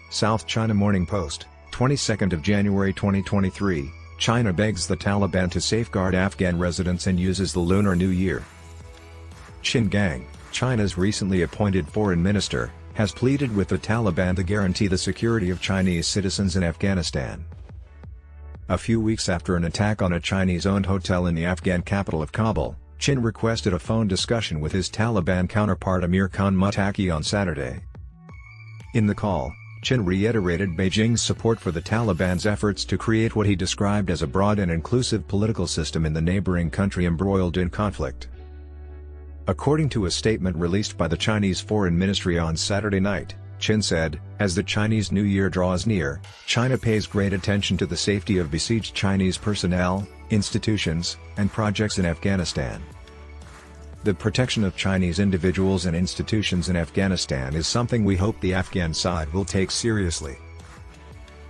South China Morning Post, 22nd of January 2023, China begs the Taliban to safeguard Afghan residents and uses the Lunar New Year. Qin Gang, China's recently appointed foreign minister, has pleaded with the Taliban to guarantee the security of Chinese citizens in Afghanistan. A few weeks after an attack on a Chinese-owned hotel in the Afghan capital of Kabul, Qin requested a phone discussion with his Taliban counterpart Amir Khan Muttaqi on Saturday. In the call, Qin reiterated Beijing's support for the Taliban's efforts to create what he described as a broad and inclusive political system in the neighboring country embroiled in conflict. According to a statement released by the Chinese Foreign Ministry on Saturday night, Qin said, "As the Chinese New Year draws near, China pays great attention to the safety of besieged Chinese personnel, institutions, and projects in Afghanistan. The protection of Chinese individuals and institutions in Afghanistan is something we hope the Afghan side will take seriously."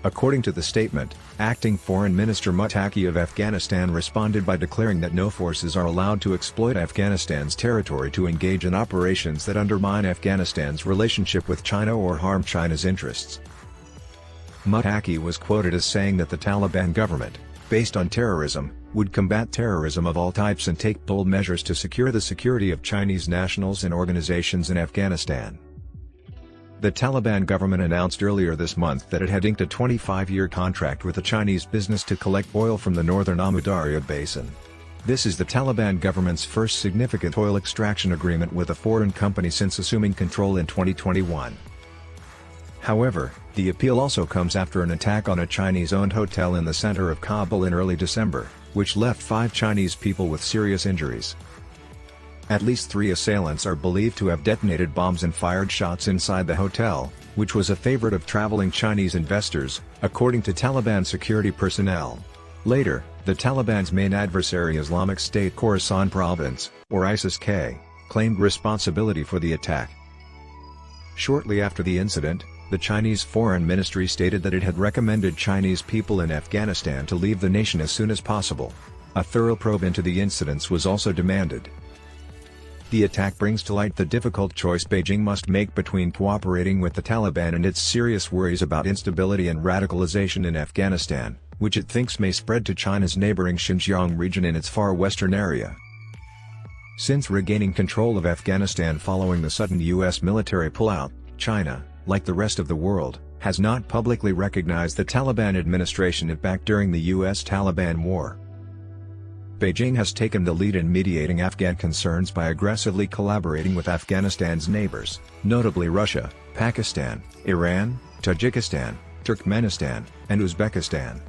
According to the statement, Acting Foreign Minister Muttaqi of Afghanistan responded by declaring that no forces are allowed to exploit Afghanistan's territory to engage in operations that undermine Afghanistan's relationship with China or harm China's interests. Muttaqi was quoted as saying that the Taliban government, based on terrorism, would combat terrorism of all types and take bold measures to secure the security of Chinese nationals and organizations in Afghanistan. The Taliban government announced earlier this month that it had inked a 25-year contract with a Chinese business to collect oil from the northern Amu Darya basin. This is the Taliban government's first significant oil extraction agreement with a foreign company since assuming control in 2021. However, the appeal also comes after an attack on a Chinese-owned hotel in the center of Kabul in early December, which left 5 Chinese people with serious injuries. At least 3 assailants are believed to have detonated bombs and fired shots inside the hotel, which was a favorite of traveling Chinese investors, according to Taliban security personnel. Later, the Taliban's main adversary Islamic State Khorasan Province, or ISIS-K, claimed responsibility for the attack. Shortly after the incident, the Chinese Foreign Ministry stated that it had recommended Chinese people in Afghanistan to leave the nation as soon as possible. A thorough probe into the incidents was also demanded. The attack brings to light the difficult choice Beijing must make between cooperating with the Taliban and its serious worries about instability and radicalization in Afghanistan, which it thinks may spread to China's neighboring Xinjiang region in its far western area. Since regaining control of Afghanistan following the sudden U.S. military pullout, China, like the rest of the world, has not publicly recognized the Taliban administration it backed during the U.S.-Taliban war. Beijing has taken the lead in mediating Afghan concerns by aggressively collaborating with Afghanistan's neighbors, notably Russia, Pakistan, Iran, Tajikistan, Turkmenistan, and Uzbekistan.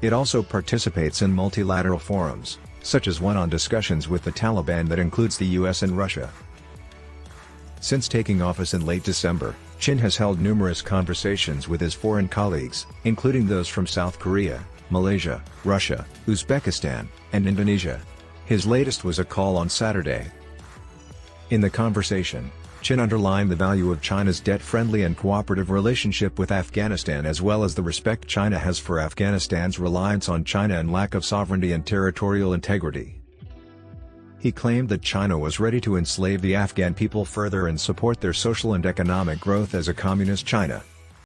It also participates in multilateral forums, such as one on discussions with the Taliban that includes the US and Russia. Since taking office in late December, Qin has held numerous conversations with his foreign colleagues, including those from South Korea, Malaysia, Russia, Uzbekistan, and Indonesia. His latest was a call on Saturday. In the conversation, Qin underlined the value of China's debt-friendly and cooperative relationship with Afghanistan as well as the respect China has for Afghanistan's reliance on China and lack of sovereignty and territorial integrity. He claimed that China was ready to enslave the Afghan people further and support their social and economic growth as a communist China.